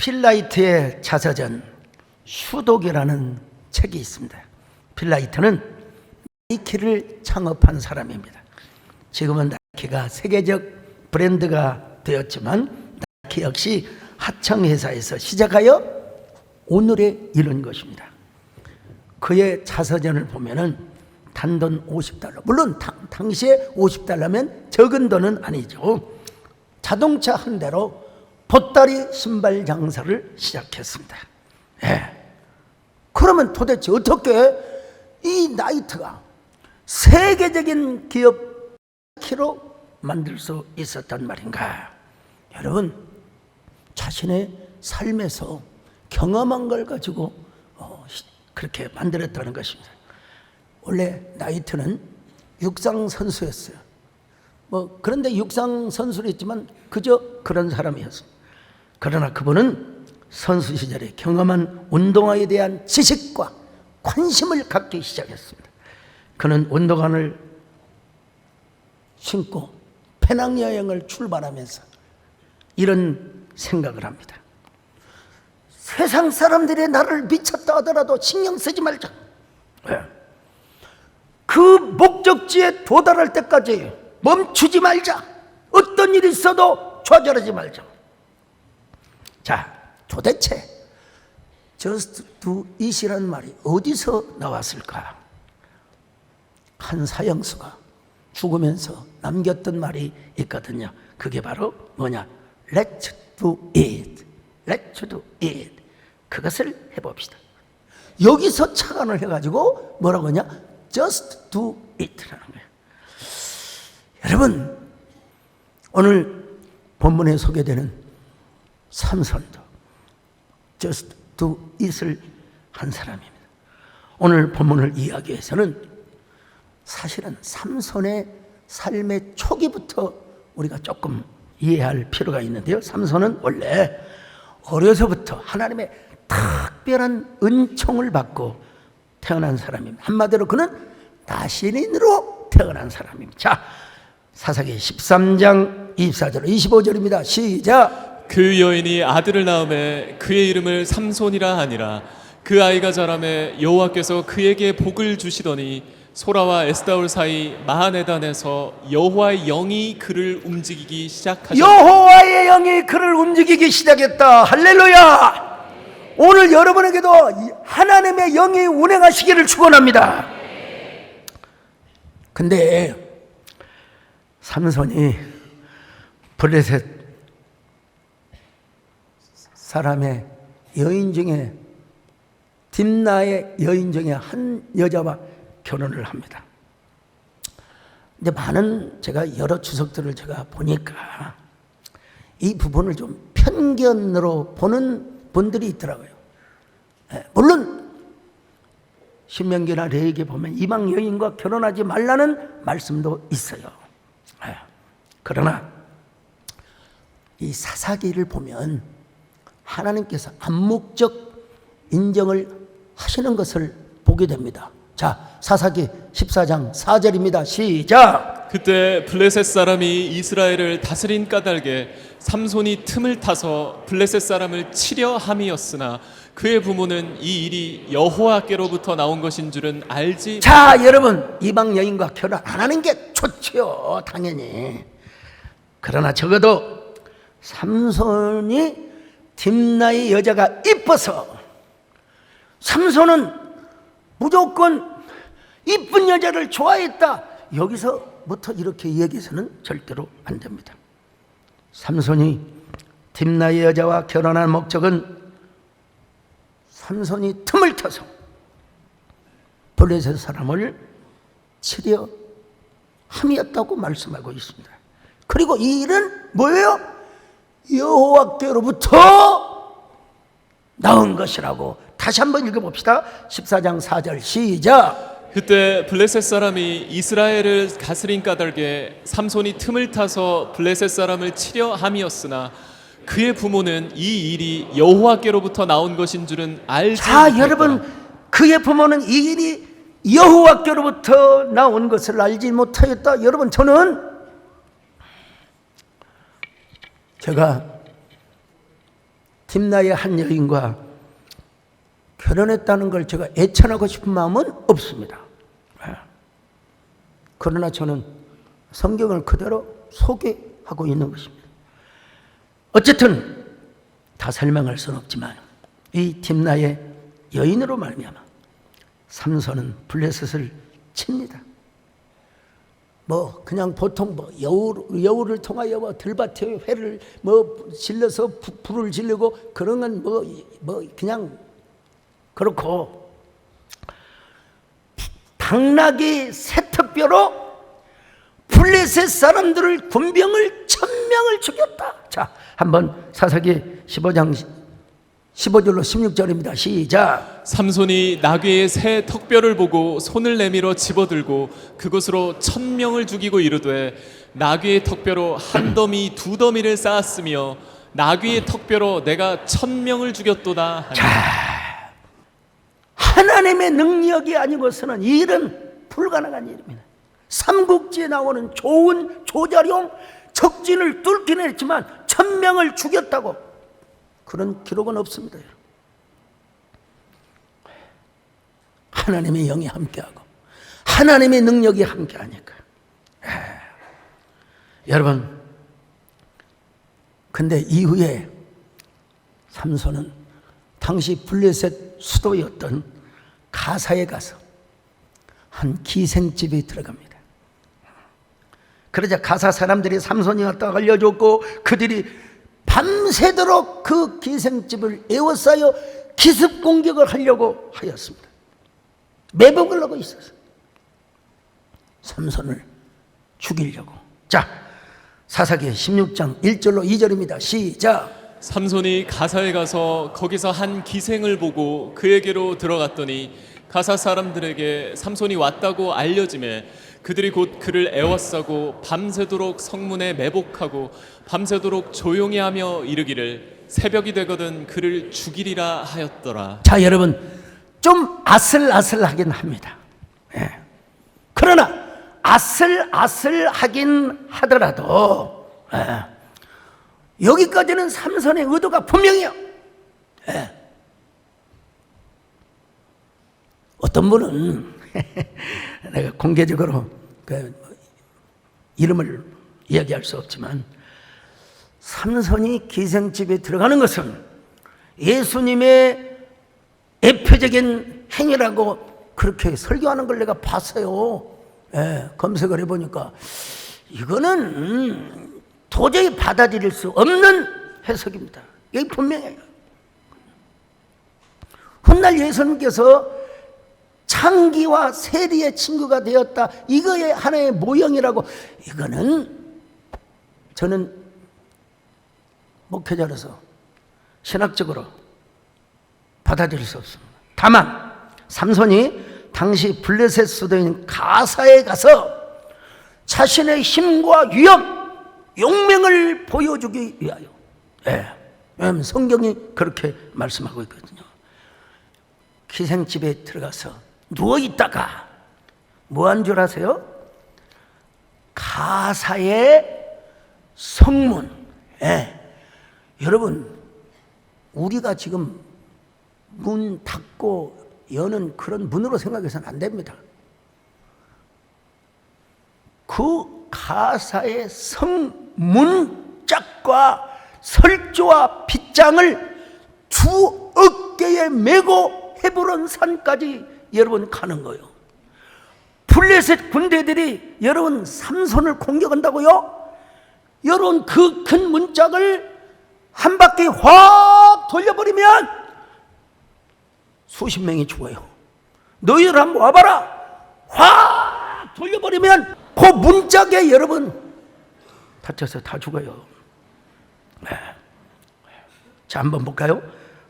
필라이트의 자서전 수독이라는 책이 있습니다. 필라이트는 나이키를 창업한 사람입니다. 지금은 나이키가 세계적 브랜드가 되었지만 나이키 역시 하청회사에서 시작하여 오늘에 이른 것입니다. 그의 자서전을 보면은 단돈 $50, 물론 당시에 $50면 적은 돈은 아니죠. 자동차 한 대로 보따리 신발 장사를 시작했습니다. 그러면 도대체 어떻게 이 나이트가 세계적인 기업 키로 만들 수 있었단 말인가? 여러분, 자신의 삶에서 경험한 걸 가지고 그렇게 만들었다는 것입니다. 원래 나이트는 육상 선수였어요. 그런데 육상 선수를 했지만 그저 그런 사람이었습니다. 그러나 그분은 선수 시절에 경험한 운동화에 대한 지식과 관심을 갖기 시작했습니다. 그는 운동화를 신고 배낭여행을 출발하면서 이런 생각을 합니다. 세상 사람들이 나를 미쳤다 하더라도 신경 쓰지 말자. 그 목적지에 도달할 때까지 멈추지 말자. 어떤 일이 있어도 좌절하지 말자. 자, 도대체 just do it이라는 말이 어디서 나왔을까? 한 사형수가 죽으면서 남겼던 말이 있거든요. 그게 바로 뭐냐? Let's do it. Let's do it. 그것을 해봅시다. 여기서 착안을 해가지고 뭐라고 하냐? Just do it라는 거예요. 여러분, 오늘 본문에 소개되는 삼손도 Just do it을 한 사람입니다. 오늘 본문을 이야기해서는 사실은 삼손의 삶의 초기부터 우리가 조금 이해할 필요가 있는데요. 삼손은 원래 어려서부터 하나님의 특별한 은총을 받고 태어난 사람입니다. 한마디로 그는 나시린으로 태어난 사람입니다. 자, 사사기 13장 24절 25절입니다. 시작. 그 여인이 아들을 낳음에 그의 이름을 삼손이라 하니라. 그 아이가 자라매 여호와께서 그에게 복을 주시더니 소라와 에스다올 사이 마하네단에서 여호와의 영이 그를 움직이기 시작하셨다. 여호와의 영이 그를 움직이기 시작했다. 할렐루야. 오늘 여러분에게도 하나님의 영이 운행하시기를 축원합니다. 근데 삼손이 블레셋 사람의 여인 중에 딥나의 여인 중에 한 여자와 결혼을 합니다. 근데 많은 제가 여러 주석들을 제가 보니까 이 부분을 좀 편견으로 보는 분들이 있더라고요. 물론 신명기나 레위기에 보면 이방 여인과 결혼하지 말라는 말씀도 있어요. 그러나 이 사사기를 보면 하나님께서 암묵적 인정을 하시는 것을 보게 됩니다. 자, 사사기 14장 4절입니다. 시작. 그때 블레셋 사람이 이스라엘을 다스린 까닭에 삼손이 틈을 타서 블레셋 사람을 치려 함이었으나 그의 부모는 이 일이 여호와께로부터 나온 것인 줄은 알지. 자, 여러분, 이방 여인과 결혼 안 하는 게 좋지요, 당연히. 그러나 적어도 삼손이 딥나의 여자가 이뻐서 삼손은 무조건 이쁜 여자를 좋아했다. 여기서부터 이렇게 얘기해서는 절대로 안 됩니다. 삼손이 딥나의 여자와 결혼한 목적은 삼손이 틈을 타서 블레셋 사람을 치려 함이었다고 말씀하고 있습니다. 그리고 이 일은 뭐예요? 여호와께로부터 나온 것이라고. 다시 한번 읽어봅시다. 14장 4절 시작. 그때 블레셋 사람이 이스라엘을 다스린 까닭에 삼손이 틈을 타서 블레셋 사람을 치려 함이었으나 그의 부모는 이 일이 여호와께로부터 나온 것인 줄은 알지 못했다. 여러분, 그의 부모는 이 일이 여호와께로부터 나온 것을 알지 못하였다. 여러분, 제가 딥나의 한 여인과 결혼했다는 걸 제가 애천하고 싶은 마음은 없습니다. 그러나 저는 성경을 그대로 소개하고 있는 것입니다. 어쨌든 다 설명할 수는 없지만 이 딥나의 여인으로 말미암아 삼손은 블레셋을 칩니다. 뭐 그냥 보통 뭐 여우를 통하여 뭐 들밭에 회를 뭐 질러서 불을 지르고 그런 건 뭐 그냥 그렇고, 당나귀 세특뼈로 블레셋 사람들을 군병을 1000명을 죽였다. 자, 한번 사사기 15장 15절로 16절입니다. 시작. 삼손이 나귀의 새 턱뼈를 보고 손을 내밀어 집어들고 그것으로 1000명을 죽이고 이르되 나귀의 턱뼈로 한 더미 두 더미를 쌓았으며 나귀의 턱뼈로 내가 1000명을 죽였도다 하니. 자, 하나님의 능력이 아니고서는 이 일은 불가능한 일입니다. 삼국지에 나오는 좋은 조자룡 적진을 뚫긴 했지만 1000명을 죽였다고 그런 기록은 없습니다. 하나님의 영이 함께하고 하나님의 능력이 함께하니까. 여러분, 근데 이후에 삼손은 당시 블레셋 수도였던 가사에 가서 한 기생집에 들어갑니다. 그러자 가사 사람들이 삼손이 왔다고 알려줬고 그들이 밤새도록 그 기생집을 에워싸여 기습 공격을 하려고 하였습니다. 매복을 하고 있었어요. 삼손을 죽이려고. 자, 사사기 16장 1절로 2절입니다. 시작. 삼손이 가사에 가서 거기서 한 기생을 보고 그에게로 들어갔더니 가사 사람들에게 삼손이 왔다고 알려지매 그들이 곧 그를 애워싸고 밤새도록 성문에 매복하고 밤새도록 조용히 하며 이르기를 새벽이 되거든 그를 죽이리라 하였더라. 자, 여러분, 좀 아슬아슬하긴 합니다. 그러나 아슬아슬하긴 하더라도 여기까지는 삼손의 의도가 분명해요. 어떤 분은 내가 공개적으로 이름을 이야기할 수 없지만 삼손이 기생집에 들어가는 것은 예수님의 대표적인 행위라고 그렇게 설교하는 걸 내가 봤어요. 검색을 해보니까 이거는 도저히 받아들일 수 없는 해석입니다. 이게 분명해요. 훗날 예수님께서 창기와 세리의 친구가 되었다, 이거의 하나의 모형이라고, 이거는 저는 목회자로서 신학적으로 받아들일 수 없습니다. 다만 삼손이 당시 블레셋 수도인 가사에 가서 자신의 힘과 위엄, 용맹을 보여주기 위하여, 왜냐하면 성경이 그렇게 말씀하고 있거든요. 기생집에 들어가서 누워있다가 뭐 한 줄 아세요? 가사의 성문. 여러분, 우리가 지금 문 닫고 여는 그런 문으로 생각해서는 안 됩니다. 그 가사의 성문짝과 설조와 빗장을 두 어깨에 메고 헤브론 산까지 여러분 가는 거예요. 블레셋 군대들이 여러분 삼손을 공격한다고요? 여러분 그 큰 문짝을 한 바퀴 확 돌려버리면 수십 명이 죽어요. 너희들 한번 와봐라. 확 돌려버리면 그 문짝에 여러분 다쳐서 다 죽어요. 자, 한번 볼까요?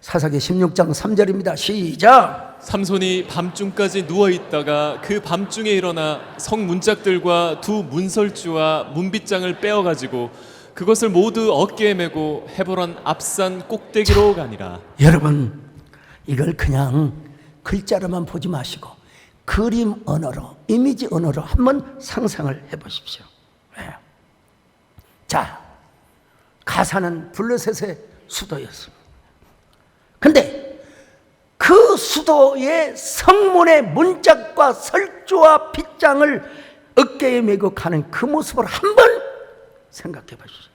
사사기 16장 3절입니다. 시작. 삼손이 밤중까지 누워있다가 그 밤중에 일어나 성 문짝들과 두 문설주와 문빗장을 빼어가지고 그것을 모두 어깨에 메고 헤브론 앞산 꼭대기로 가니라. 여러분, 이걸 그냥 글자로만 보지 마시고 그림 언어로, 이미지 언어로 한번 상상을 해보십시오. 자, 가사는 블레셋의 수도였습니다. 근데 그 수도의 성문의 문짝과 설주와 빗장을 어깨에 메고 가는 그 모습을 한번 생각해 보시죠.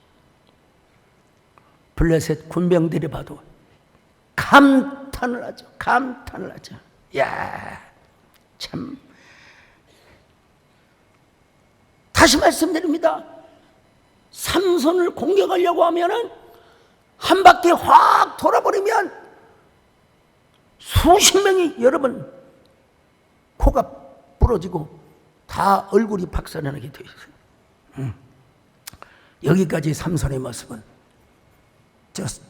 블레셋 군병들이 봐도 감탄을 하죠. 감탄을 하죠. 야, 참. 다시 말씀드립니다. 삼손을 공격하려고 하면은 한 바퀴 확 돌아버리면 수십 명이 여러분 코가 부러지고 다 얼굴이 박살나게 되어 있어요. 여기까지 삼손의 모습은 just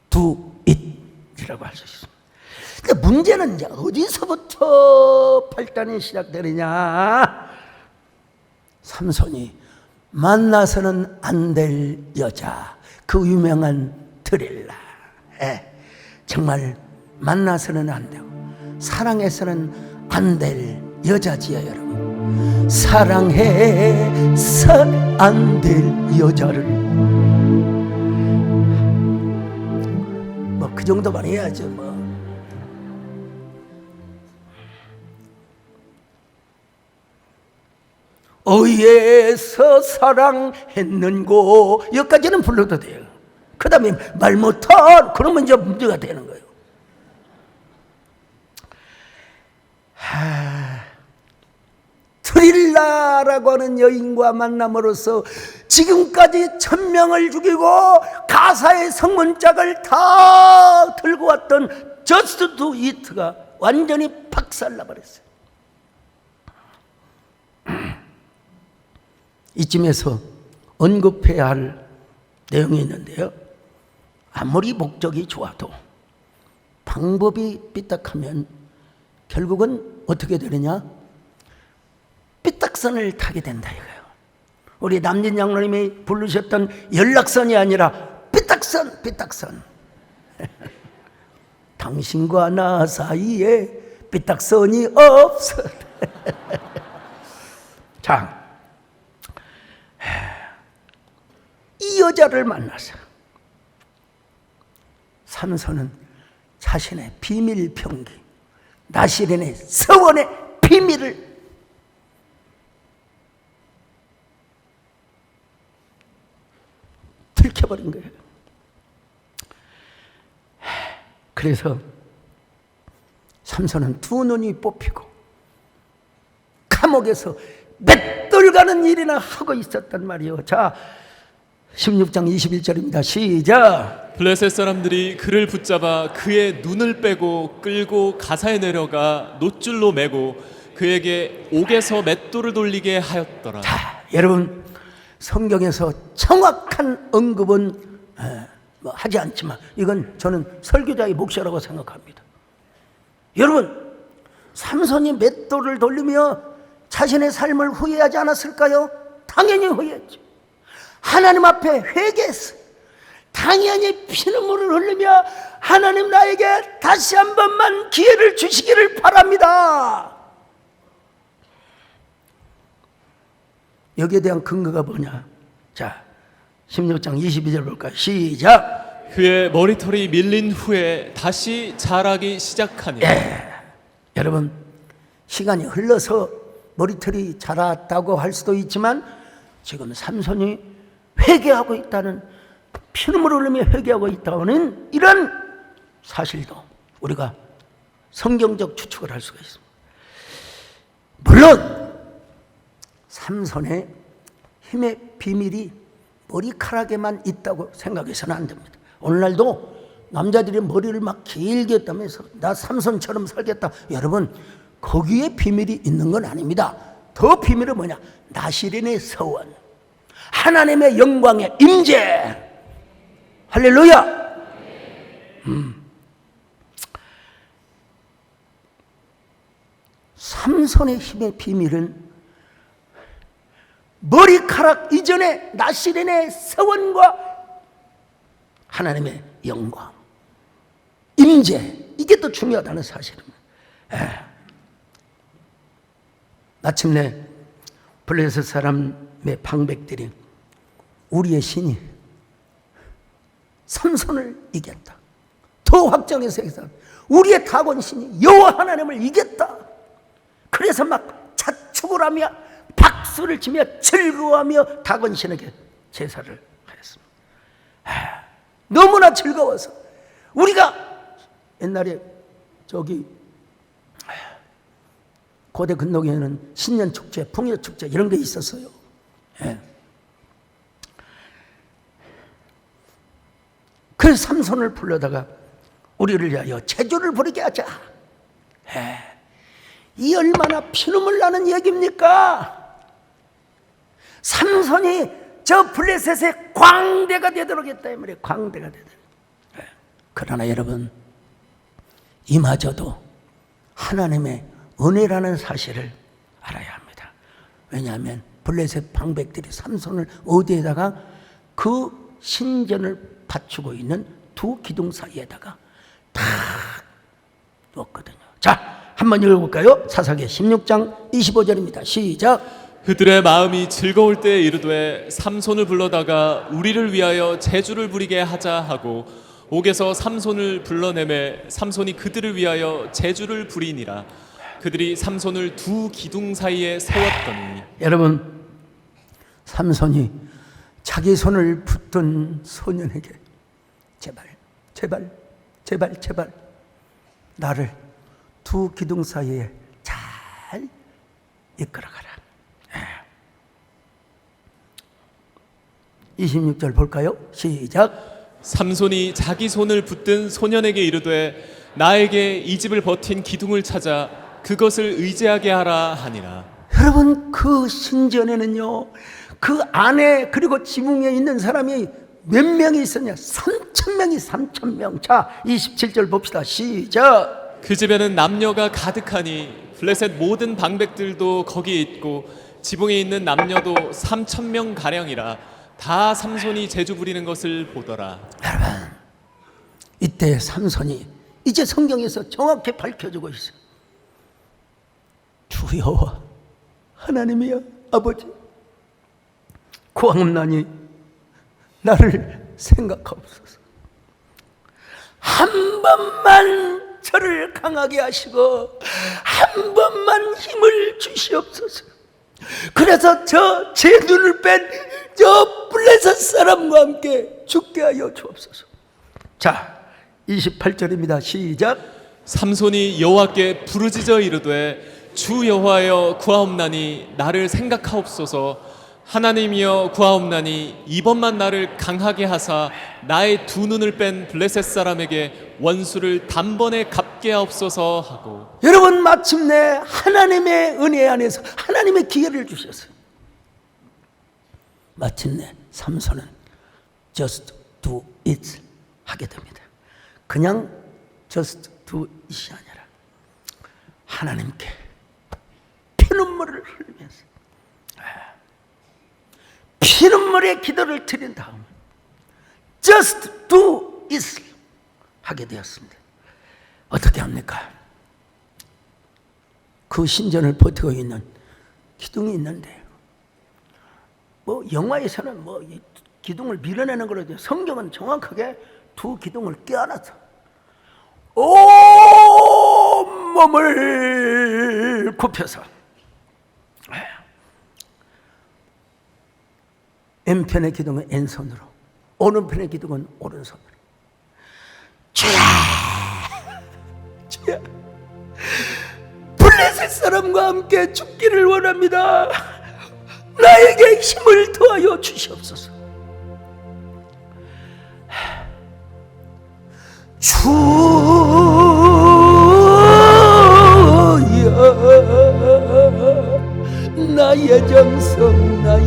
do it이라고 할 수 있습니다. 근데 문제는 이제 어디서부터 발단이 시작되느냐? 삼손이 만나서는 안 될 여자, 그 유명한 드릴라. 정말 만나서는 안 되고 사랑해서는 안 될 여자지요, 여러분. 사랑해서 안 될 여자를 뭐 그 정도만 해야죠, 뭐. 어이에서 사랑했는고 여기까지는 불러도 돼요. 그 다음에 말 못할 그러면 이제 문제가 되는 거예요. 드릴라라고 하는 여인과 만남으로써 지금까지 1000명을 죽이고 가사의 성문짝을 다 들고 왔던 저스트 두 이트가 완전히 박살나버렸어요. 이쯤에서 언급해야 할 내용이 있는데요. 아무리 목적이 좋아도 방법이 삐딱하면 결국은 어떻게 되느냐? 삐딱선을 타게 된다 이거예요. 우리 남진 장로님이 부르셨던 연락선이 아니라 삐딱선, 삐딱선. 당신과 나 사이에 삐딱선이 없어. 자, 이 여자를 만나서 삼손은 자신의 비밀 병기, 나시린의 서원의 비밀을 들켜버린 거예요. 그래서 삼손은 두 눈이 뽑히고 감옥에서 맷돌 가는 일이나 하고 있었단 말이에요. 자, 16장 21절입니다. 시작. 블레셋 사람들이 그를 붙잡아 그의 눈을 빼고 끌고 가사에 내려가 놋줄로 매고 그에게 옥에서 맷돌을 돌리게 하였더라. 자, 여러분 성경에서 정확한 언급은 뭐 하지 않지만 이건 저는 설교자의 몫이라고 생각합니다. 여러분, 삼손이 맷돌을 돌리며 자신의 삶을 후회하지 않았을까요? 당연히 후회했죠. 하나님 앞에 회개했어요. 당연히 피눈물을 흘리며 하나님 나에게 다시 한 번만 기회를 주시기를 바랍니다. 여기에 대한 근거가 뭐냐? 자, 16장 22절 볼까요? 시작. 그의 머리털이 밀린 후에 다시 자라기 시작하니. 여러분, 시간이 흘러서 머리털이 자랐다고 할 수도 있지만 지금 삼손이 회개하고 있다는, 피눈물을 흘리며 회개하고 있다는 이런 사실도 우리가 성경적 추측을 할 수가 있습니다. 물론 삼손의 힘의 비밀이 머리카락에만 있다고 생각해서는 안 됩니다. 오늘날도 남자들이 머리를 막 길게 했다면서 나 삼손처럼 살겠다. 여러분, 거기에 비밀이 있는 건 아닙니다. 더 비밀은 뭐냐? 나시린의 서원, 하나님의 영광의 임재. 할렐루야. 삼손의 힘의 비밀은 머리카락 이전에 나시린의 서원과 하나님의 영광, 임재, 이게 더 중요하다는 사실입니다. 마침내 블레셋 사람의 방백들이 우리의 신이 삼손을 이겼다, 더 확정해서 우리의 다곤신이 여호와 하나님을 이겼다. 그래서 막 자축을 하며 박수를 치며 즐거워하며 다곤신에게 제사를 하였습니다. 너무나 즐거워서 우리가 옛날에 저기 고대 근동에는 신년축제, 풍요축제 이런 게 있었어요. 그 삼손을 불러다가 우리를 위하여 제주를 부르게 하자. 이 얼마나 피눈물 나는 얘기입니까? 삼손이 저 블레셋의 광대가 되도록 했다 이 말이에요. 광대가 되도록. 그러나 여러분, 이마저도 하나님의 은혜라는 사실을 알아야 합니다. 왜냐하면 블레셋 방백들이 삼손을 어디에다가 그 신전을 받치고 있는 두 기둥 사이에다가 다 놓았거든요. 자, 한번 읽어볼까요? 사사기 16장 25절입니다. 시작. 그들의 마음이 즐거울 때에 이르되 삼손을 불러다가 우리를 위하여 제주를 부리게 하자 하고 옥에서 삼손을 불러내매 삼손이 그들을 위하여 제주를 부리니라. 그들이 삼손을 두 기둥 사이에 세웠더니. 여러분, 삼손이 자기 손을 붙든 소년에게 제발 제발 제발 제발 나를 두 기둥 사이에 잘 이끌어가라. 26절 볼까요? 시작. 삼손이 자기 손을 붙든 소년에게 이르되 나에게 이 집을 버틴 기둥을 찾아 그것을 의지하게 하라 하니라. 여러분, 그 신전에는요, 그 안에 그리고 지붕에 있는 사람이 몇 명이 있었냐? 3,000명이 3,000명. 자, 27절 봅시다. 시작. 그 집에는 남녀가 가득하니 블레셋 모든 방백들도 거기에 있고 지붕에 있는 남녀도 3,000명 가량이라. 다 삼손이 제주 부리는 것을 보더라. 여러분, 이때 삼손이 이제 성경에서 정확히 밝혀주고 있어요. 주 여호와 하나님이여 아버지, 구하옵나니 나를 생각하옵소서. 한 번만 저를 강하게 하시고 한 번만 힘을 주시옵소서. 그래서 저 제 눈을 뺀 저 블레셋 사람과 함께 죽게 하여 주옵소서. 자, 28절입니다. 시작. 삼손이 여호와께 부르짖어 이르되 주 여호와여 구하옵나니 나를 생각하옵소서. 하나님이여 구하옵나니 이번만 나를 강하게 하사 나의 두 눈을 뺀 블레셋 사람에게 원수를 단번에 갚게 하옵소서 하고. 여러분, 마침내 하나님의 은혜 안에서 하나님의 기회를 주셨어요. 마침내 삼손은 just do it 하게 됩니다. 그냥 just do it이 아니라 하나님께 피눈물을 흘리면서 피눈물의 기도를 드린 다음 just do it 하게 되었습니다. 어떻게 합니까? 그 신전을 버티고 있는 기둥이 있는데, 뭐 영화에서는 뭐 이 기둥을 밀어내는 거라도 성경은 정확하게 두 기둥을 껴안아서 온몸을 굽혀서 왼편의 기둥은 왼손으로, 오른편의 기둥은 오른손으로 주야, 블레셋 사람과 함께 죽기를 원합니다. 나에게 힘을 더하여 주시옵소서. 주여, 나의 정성 나의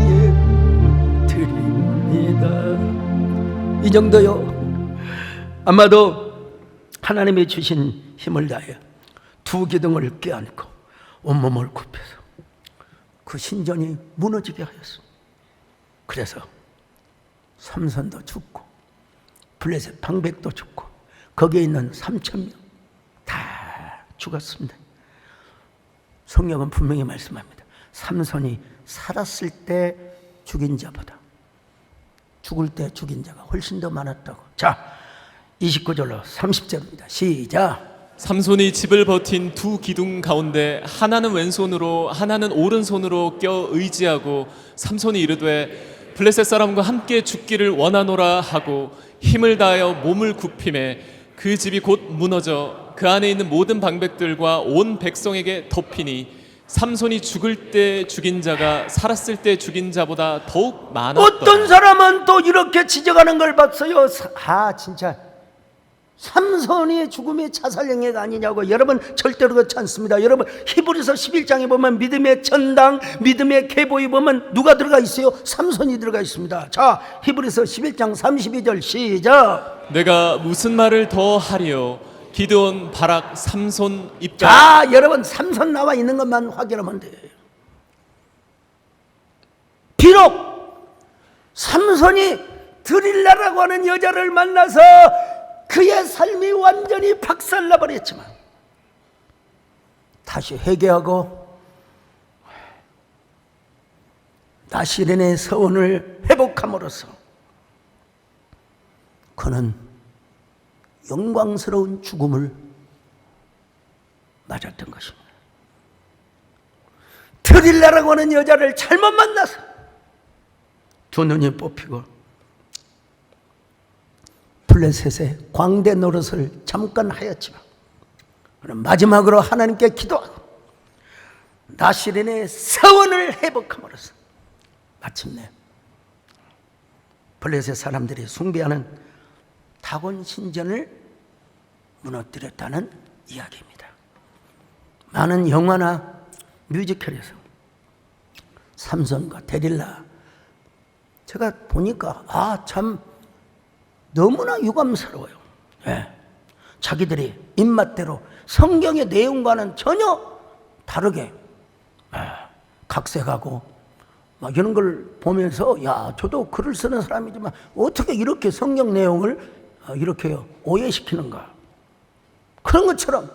드립니다. 이 정도요. 아마도 하나님이 주신 힘을 다해 두 기둥을 껴안고 온몸을 굽혀서 그 신전이 무너지게 하였습니다. 그래서 삼손도 죽고 블레셋 방백도 죽고 거기에 있는 3,000명 다 죽었습니다. 성경은 분명히 말씀합니다. 삼손이 살았을 때 죽인 자보다 죽을 때 죽인 자가 훨씬 더 많았다고. 자, 29절로 30절입니다. 시작. 삼손이 집을 버틴 두 기둥 가운데 하나는 왼손으로 하나는 오른손으로 껴 의지하고 삼손이 이르되 블레셋 사람과 함께 죽기를 원하노라 하고 힘을 다하여 몸을 굽힘에 그 집이 곧 무너져 그 안에 있는 모든 방백들과 온 백성에게 덮이니 삼손이 죽을 때 죽인 자가 살았을 때 죽인 자보다 더욱 많았더라. 어떤 사람은 또 이렇게 지적하는 걸 봤어요. 진짜 삼손이 죽음의 자살행위가 아니냐고. 여러분 절대로 그렇지 않습니다. 여러분 히브리서 11장에 보면 믿음의 전당, 믿음의 계보에 보면 누가 들어가 있어요? 삼손이 들어가 있습니다. 자, 히브리서 11장 32절 시작. 내가 무슨 말을 더 하리요 기드온, 바락, 삼손 입가. 자, 여러분 삼손 나와 있는 것만 확인하면 돼요. 비록 삼손이 드릴라라고 하는 여자를 만나서 그의 삶이 완전히 박살나버렸지만 다시 회개하고 나시렌의 서원을 회복함으로써 그는 영광스러운 죽음을 맞았던 것입니다. 드릴라라고 하는 여자를 잘못 만나서 두 눈이 뽑히고 블레셋의 광대 노릇을 잠깐 하였지만 마지막으로 하나님께 기도하고 나시린의 서원을 회복함으로써 마침내 블레셋 사람들이 숭배하는 다곤 신전을 무너뜨렸다는 이야기입니다. 많은 영화나 뮤지컬에서 삼손과 데릴라 제가 보니까 참 너무나 유감스러워요. 자기들이 입맛대로 성경의 내용과는 전혀 다르게 각색하고 막 이런 걸 보면서 저도 글을 쓰는 사람이지만 어떻게 이렇게 성경 내용을 이렇게 오해시키는가. 그런 것처럼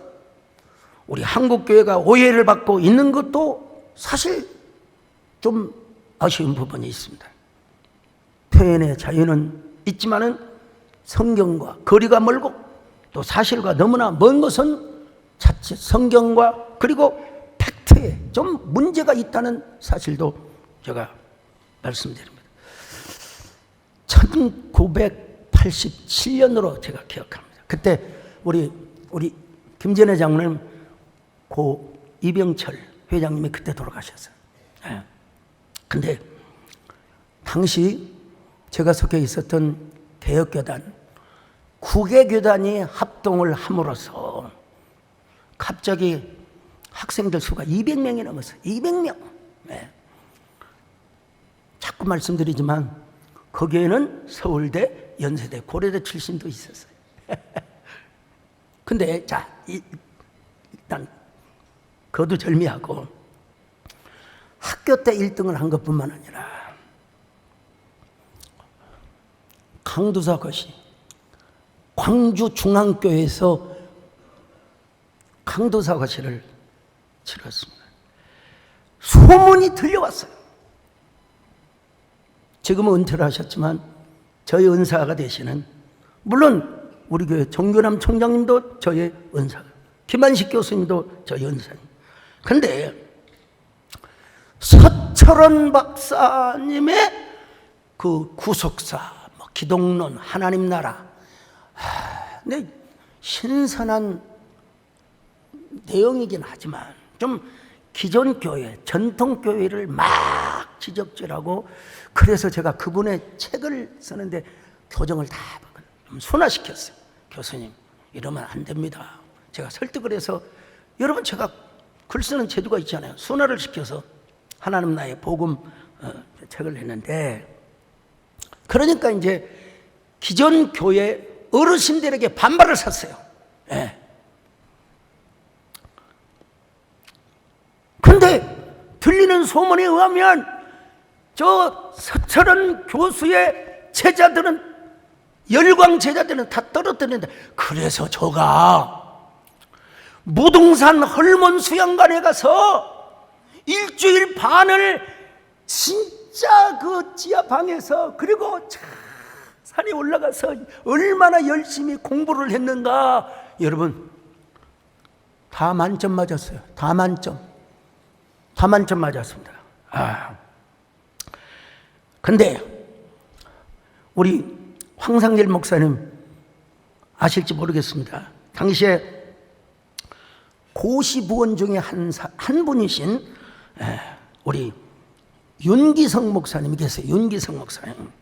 우리 한국교회가 오해를 받고 있는 것도 사실 좀 아쉬운 부분이 있습니다. 표현의 자유는 있지만은 성경과 거리가 멀고 또 사실과 너무나 먼 것은 자칫 성경과 그리고 팩트에 좀 문제가 있다는 사실도 제가 말씀드립니다. 1987년으로 제가 기억합니다. 그때 우리 김전혜 장로님 고 이병철 회장님이 그때 돌아가셨어요. 근데 당시 제가 속해 있었던 개혁교단 9개 교단이 합동을 함으로써 갑자기 학생들 수가 200명이 넘었어요. 200명. 자꾸 말씀드리지만 거기에는 서울대, 연세대, 고려대 출신도 있었어요. 근데 일단 거두절미하고 학교 때 1등을 한 것뿐만 아니라 강두사 것이 광주중앙교회에서 강도사 과시를 치렀습니다. 소문이 들려왔어요. 지금은 은퇴를 하셨지만 저희 은사가 되시는, 물론 우리 교회 정규남 총장님도 저의 은사, 김한식 교수님도 저희 은사님. 근데 서철원 박사님의 그 구속사, 기독론, 하나님 나라, 근데 신선한 내용이긴 하지만 좀 기존 교회, 전통 교회를 막 지적질하고, 그래서 제가 그분의 책을 쓰는데 교정을 다 좀 순화시켰어요. 교수님, 이러면 안 됩니다. 제가 설득을 해서, 여러분 제가 글 쓰는 재주가 있잖아요. 순화를 시켜서 하나님 나의 복음 책을 냈는데, 그러니까 이제 기존 교회 어르신들에게 반발을 샀어요. 그런데 들리는 소문에 의하면 저 서철원 교수의 제자들은, 열광 제자들은 다 떨어뜨렸는데, 그래서 저가 무등산 헐몬 수양관에 가서 일주일 반을 진짜 그 지하방에서, 그리고 산에 올라가서 얼마나 열심히 공부를 했는가. 여러분, 다 만점 맞았어요. 다 만점 맞았습니다. 근데 우리 황상길 목사님 아실지 모르겠습니다. 당시에 고시부원 중에 한 분이신 우리 윤기성 목사님이 계세요. 윤기성 목사님.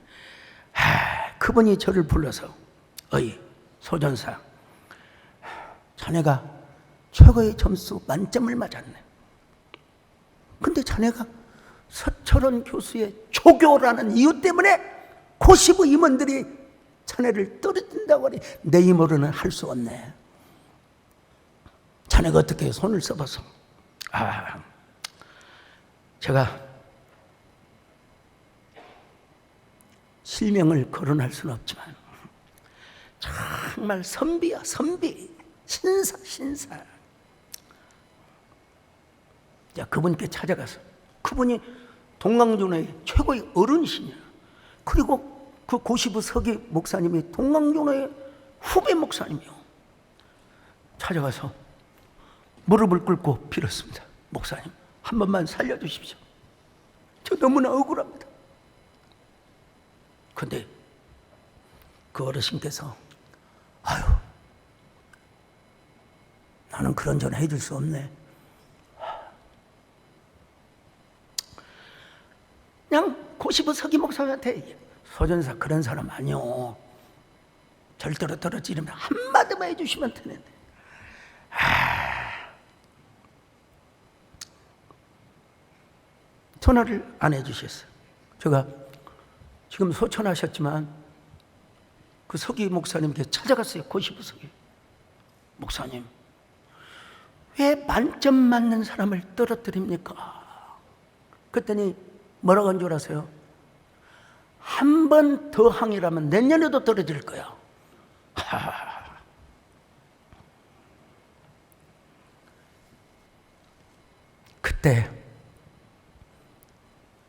그분이 저를 불러서 어이 소전사, 자네가 최고의 점수 만점을 맞았네. 근데 자네가 서철원 교수의 조교라는 이유 때문에 고시부 임원들이 자네를 떨어진다고 하니 내 힘으로는 할 수 없네. 자네가 어떻게 손을 써봐서. 제가 실명을 거론할 수는 없지만 정말 선비야, 선비. 신사. 자, 그분께 찾아가서, 그분이 동강조의 최고의 어른이시냐. 그리고 그 고시부 서기 목사님이 동강조의 후배 목사님이요. 찾아가서 무릎을 꿇고 빌었습니다. 목사님, 한 번만 살려주십시오. 저 너무나 억울합니다. 근데 그 어르신께서 아유, 나는 그런 전화 해줄 수 없네. 그냥 고시부 서기 목사님한테 소전사 그런 사람 아니요. 절대로 떨어지려면 한마디만 해주시면 되는데. 전화를 안 해주셨어요. 제가 지금 소천하셨지만 그 서기 목사님께 찾아갔어요. 고시부 서기 목사님, 왜 만점 맞는 사람을 떨어뜨립니까? 그랬더니 뭐라고 한 줄 아세요? 한 번 더 항의라면 내년에도 떨어질 거야. 그때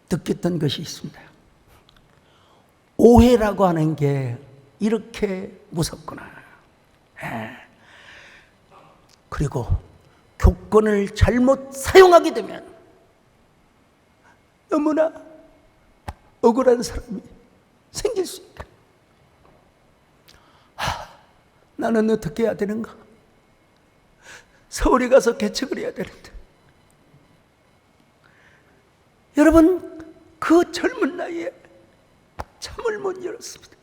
느꼈던 것이 있습니다. 오해라고 하는 게 이렇게 무섭구나. 그리고 교권을 잘못 사용하게 되면 너무나 억울한 사람이 생길 수 있다. 나는 어떻게 해야 되는가? 서울에 가서 개척을 해야 되는데. 여러분, 그 젊은 나이에 잠을 못 열었습니다.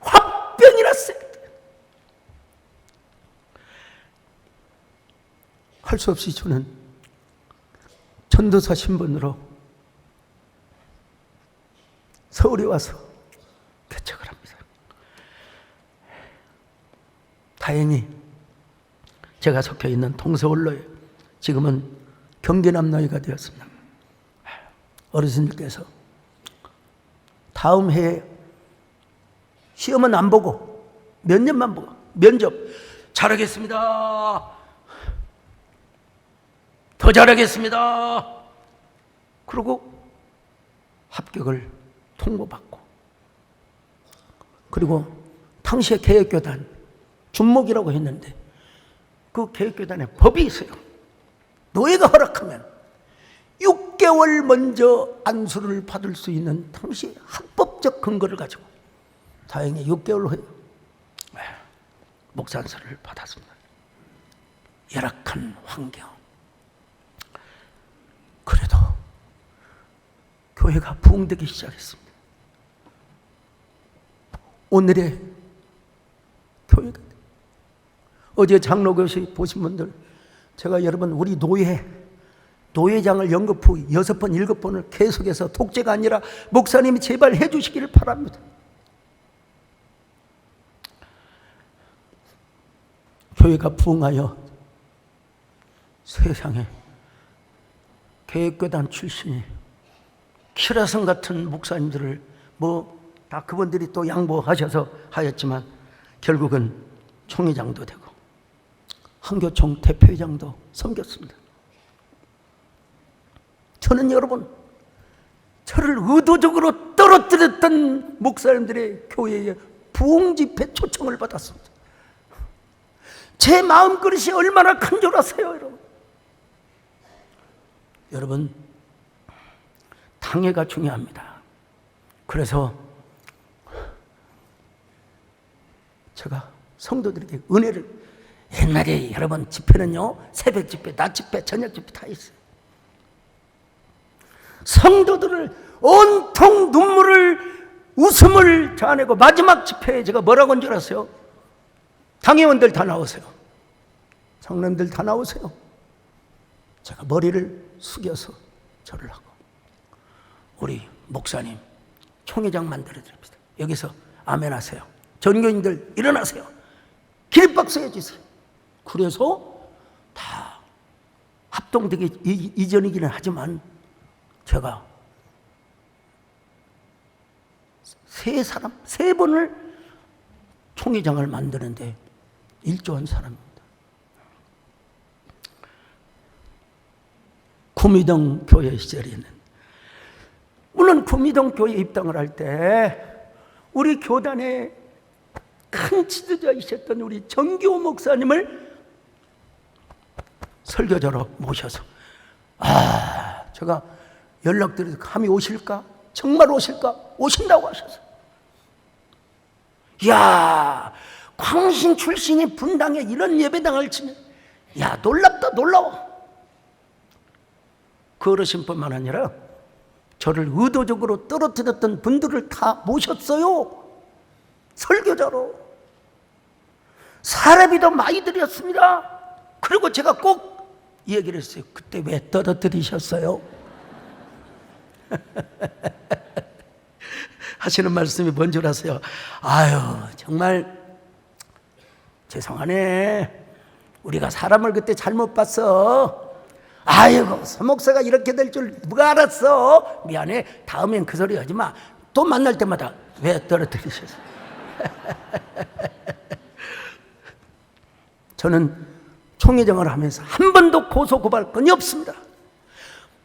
화병이 났어요. 할 수 없이 저는 전도사 신분으로 서울에 와서 개척을 합니다. 다행히 제가 속해 있는 동서원로에 지금은 경기남로회가 되었습니다. 어르신들께서 다음 해에 시험은 안 보고 면접만 보고, 면접 잘하겠습니다. 더 잘하겠습니다. 그리고 합격을 통보받고, 그리고 당시에 개혁교단 준목이라고 했는데 그 개혁교단에 법이 있어요. 노예가 허락하면 6개월 먼저 안수를 받을 수 있는 당시 합법적 근거를 가지고 다행히 6개월 후에 목사 안수를 받았습니다. 열악한 환경. 그래도 교회가 부흥되기 시작했습니다. 오늘의 교회가, 어제 장로교시 보신 분들, 제가 여러분 우리 노회장을 연급 후 6번, 7번을 계속해서 독재가 아니라 목사님이 제발 해주시기를 바랍니다. 교회가 부흥하여 세상에 개혁교단 출신이 키라성 같은 목사님들을 다 그분들이 또 양보하셔서 하였지만 결국은 총회장도 되고 한교총 대표회장도 섬겼습니다. 저는 여러분, 저를 의도적으로 떨어뜨렸던 목사님들의 교회에 부흥집회 초청을 받았습니다. 제 마음그릇이 얼마나 큰 줄 아세요, 여러분? 여러분, 당회가 중요합니다. 그래서 제가 성도들에게 은혜를, 옛날에 여러분 집회는요, 새벽 집회, 낮 집회, 저녁 집회 다 있어요. 성도들을 온통 눈물을, 웃음을 자아내고, 마지막 집회에 제가 뭐라고 한 줄 아세요? 당회원들 다 나오세요. 성남들 다 나오세요. 제가 머리를 숙여서 절을 하고, 우리 목사님 총회장 만들어 드립니다. 여기서 아멘 하세요. 전교인들 일어나세요. 기립박수 해주세요. 그래서 다 합동되기 이전이기는 하지만 제가 세 번을 총회장을 만드는데 일조한 사람입니다. 구미동 교회 시절에는, 물론 구미동 교회 입당을 할 때 우리 교단에 큰 지도자이셨던 우리 정기호 목사님을 설교자로 모셔서, 제가 연락드려서 감히 오실까? 정말 오실까? 오신다고 하셔서, 야, 광신 출신이 분당에 이런 예배당을 치면, 야, 놀랍다, 놀라워. 그 어르신뿐만 아니라 저를 의도적으로 떨어뜨렸던 분들을 다 모셨어요. 설교자로. 사례비도 많이 드렸습니다. 그리고 제가 꼭 이 얘기를 했어요. 그때 왜 떨어뜨리셨어요? 하시는 말씀이 뭔 줄 아세요? 아유, 정말 죄송하네. 우리가 사람을 그때 잘못 봤어. 아이고, 서목사가 이렇게 될 줄 누가 알았어? 미안해. 다음엔 그 소리 하지 마. 또 만날 때마다 왜 떨어뜨리셨어요? 저는 총회장을 하면서 한 번도 고소고발 건이 없습니다.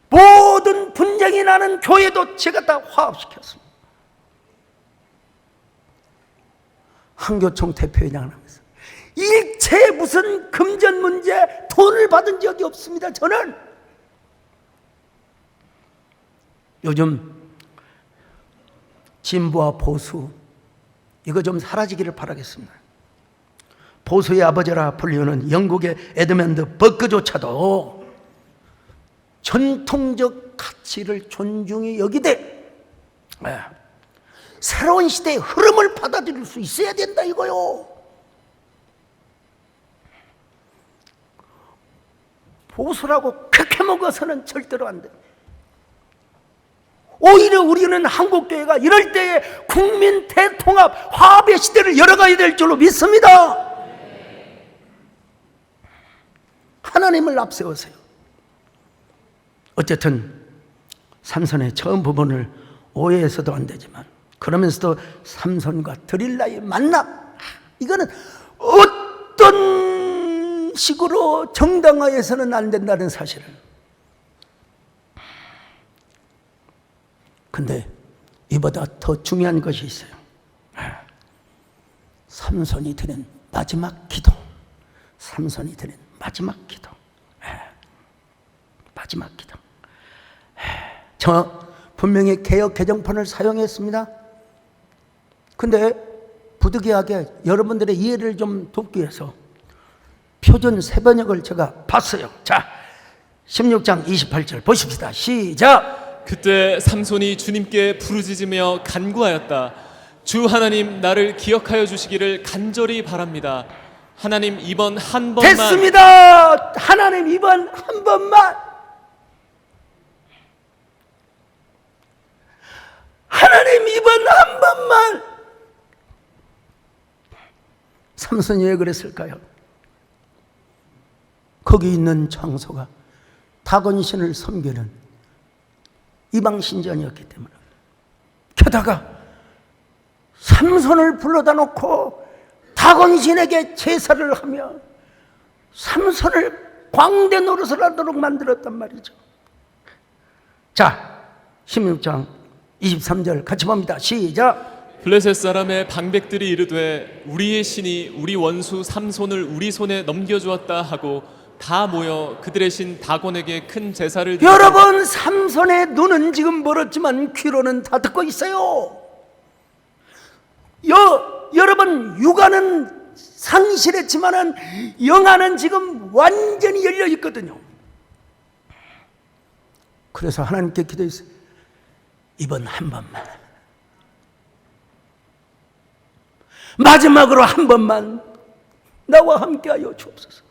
모든 분쟁이 나는 교회도 제가 다 화합시켰습니다. 한교총 대표회장을 하면서 일체 무슨 금전 문제, 돈을 받은 적이 없습니다. 저는 요즘 진보와 보수, 이거 좀 사라지기를 바라겠습니다. 보수의 아버지라 불리우는 영국의 에드먼드 버크조차도 전통적 가치를 존중히 여기되 새로운 시대의 흐름을 받아들일 수 있어야 된다, 이거요. 보수라고 그렇게 먹어서는 절대로 안 돼. 오히려 우리는 한국교회가 이럴 때에 국민 대통합, 화합의 시대를 열어가야 될 줄로 믿습니다. 하나님을 앞세우세요. 어쨌든 삼손의 처음 부분을 오해해서도 안 되지만, 그러면서도 삼손과 드릴라의 만남, 이거는 어떤 식으로 정당화해서는 안 된다는 사실을. 근데 이보다 더 중요한 것이 있어요. 삼손이 드린 마지막 기도. 삼손이 드린 마지막 기도. 마지막 기도. 저 분명히 개역 개정판을 사용했습니다. 근데 부득이하게 여러분들의 이해를 좀 돕기 위해서 표준 세번역을 제가 봤어요. 자, 16장 28절 보십시다. 시작. 그때 삼손이 주님께 부르짖으며 간구하였다. 주 하나님, 나를 기억하여 주시기를 간절히 바랍니다. 하나님, 이번 한 번만. 됐습니다. 하나님, 이번 한 번만. 하나님, 이번 한 번만. 삼손이 왜 그랬을까요? 거기 있는 장소가 다곤신을 섬기는 이방 신전이었기 때문에. 게다가 삼손을 불러다 놓고 다곤신에게 제사를 하며 삼손을 광대 노릇을 하도록 만들었단 말이죠. 자, 16장 23절 같이 봅니다. 시작. 블레셋 사람의 방백들이 이르되 우리의 신이 우리 원수 삼손을 우리 손에 넘겨주었다 하고 다 모여 그들의 신 다곤에게 큰 제사를 드리고 여러분, 삼손의 눈은 지금 멀었지만 귀로는 다 듣고 있어요. 여러분, 육안은 상실했지만은 영안은 지금 완전히 열려 있거든요. 그래서 하나님께 기도했어요. 이번 한 번만, 마지막으로 한 번만 나와 함께하여 주옵소서.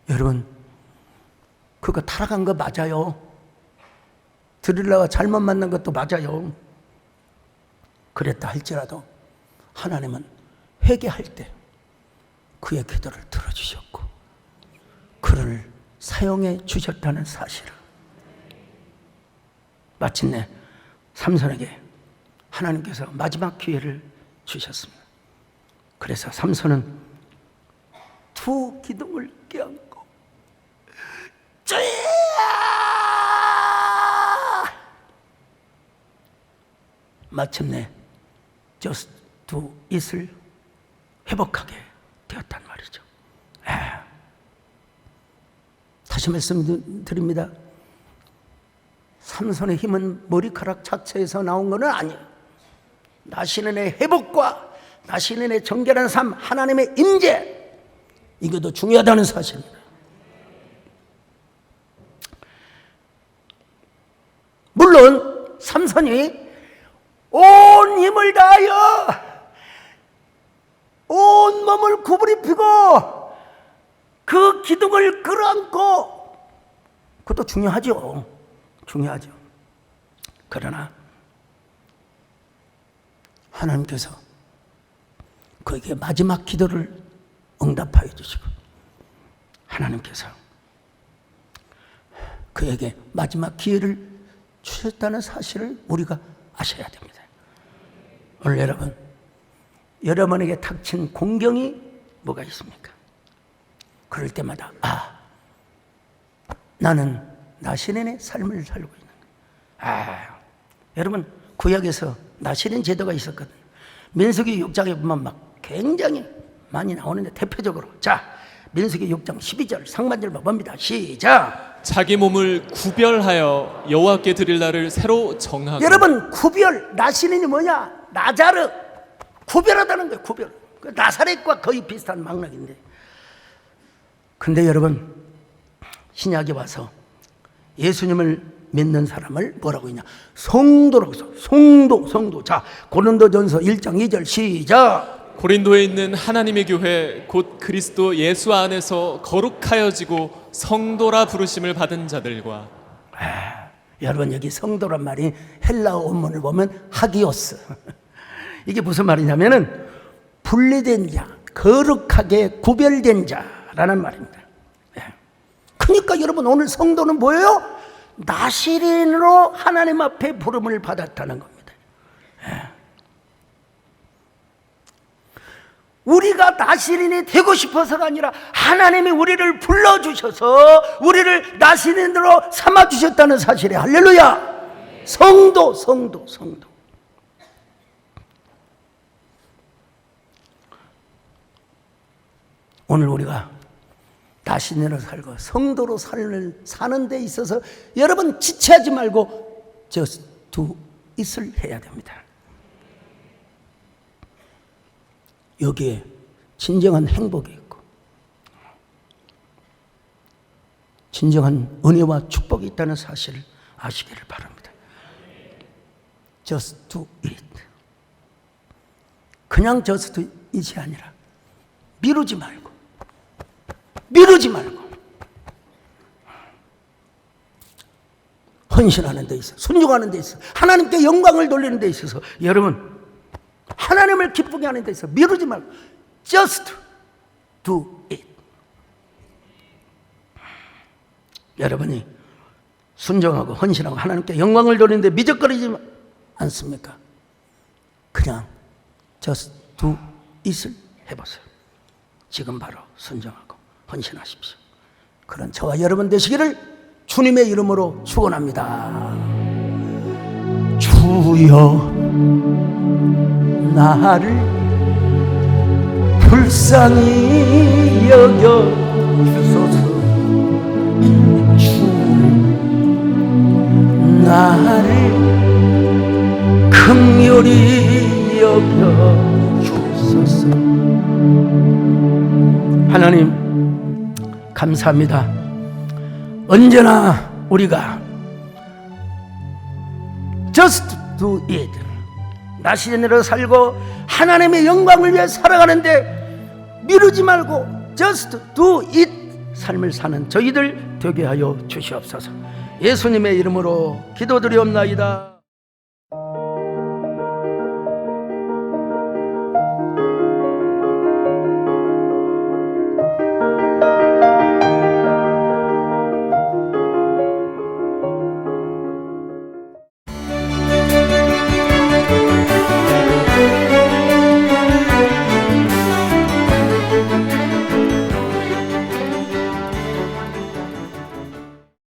여러분, 그거 타락한 거 맞아요. 드릴라와 잘못 만난 것도 맞아요. 그랬다 할지라도 하나님은 회개할 때 그의 기도를 들어주셨고 그를 사용해 주셨다는 사실을 마침내 삼손에게 하나님께서 마지막 기회를 주셨습니다. 그래서 삼손은 두 기둥을 껴안고 주야! 마침내 just do it을 회복하게 되었단 말이죠. 다시 말씀드립니다. 삼손의 힘은 머리카락 자체에서 나온 것은 아니에요. 나시는의 회복과 나시는의 정결한 삶, 하나님의 임재, 이게 더 중요하다는 사실입니다. 물론 삼손이 온 힘을 다하여 온 몸을 구부리피고 그 기둥을 끌어안고, 그것도 중요하죠. 중요하죠. 그러나 하나님께서 그에게 마지막 기도를 응답하여 주시고 하나님께서 그에게 마지막 기회를 주셨다는 사실을 우리가 아셔야 됩니다. 오늘 여러분에게 닥친 공경이 뭐가 있습니까? 그럴 때마다 나는 나시린의 삶을 살고 있는 거예요. 여러분, 구약에서 나시린 제도가 있었거든요. 민수기 6장에 보면 막 굉장히 많이 나오는데 대표적으로 민수기 6장 12절 상반절만 봅니다. 시작. 자기 몸을 구별하여 여호와께 드릴 날을 새로 정하고. 여러분, 구별, 나시린이 뭐냐? 나자르, 구별하다는 거예요. 구별. 그 나사렛과 거의 비슷한 맥락인데, 근데 여러분, 신약에 와서 예수님을 믿는 사람을 뭐라고 했냐? 성도라고 했어. 성도. 고린도전서 1장 2절 시작. 고린도에 있는 하나님의 교회 곧 그리스도 예수 안에서 거룩하여지고 성도라 부르심을 받은 자들과. 여러분, 여기 성도란 말이 헬라어 원문을 보면 하기오스. 이게 무슨 말이냐면은 분리된 자, 거룩하게 구별된 자라는 말입니다. 그러니까 여러분, 오늘 성도는 뭐예요? 나시린으로 하나님 앞에 부름을 받았다는 겁니다. 우리가 나시린이 되고 싶어서가 아니라 하나님이 우리를 불러주셔서 우리를 나시린으로 삼아주셨다는 사실에 할렐루야. 성도. 오늘 우리가 나시린으로 살고 성도로 사는 데 있어서 여러분 지체하지 말고 just do it을 해야 됩니다. 여기에 진정한 행복이 있고 진정한 은혜와 축복이 있다는 사실을 아시기를 바랍니다. Just do it. 그냥 just do it이 아니라 미루지 말고 헌신하는 데 있어, 순종하는 데 있어, 하나님께 영광을 돌리는 데 있어서 여러분, 하나님을 기쁘게 하는 데 있어 미루지 말고 just do it. 여러분이 순종하고 헌신하고 하나님께 영광을 돌리는데 미적거리지 않습니까? 그냥 just do it을 해보세요. 지금 바로 순종하고 헌신하십시오. 그런 저와 여러분 되시기를 예수님의 이름으로 축원합니다. 주여 나를 불쌍히 여겨 주소서. 주 나를 긍휼히 여겨 주소서. 하나님 감사합니다. 언제나 우리가 just do it, 나 시즌으로 살고 하나님의 영광을 위해 살아가는데 미루지 말고 just do it 삶을 사는 저희들 되게 하여 주시옵소서. 예수님의 이름으로 기도드리옵나이다.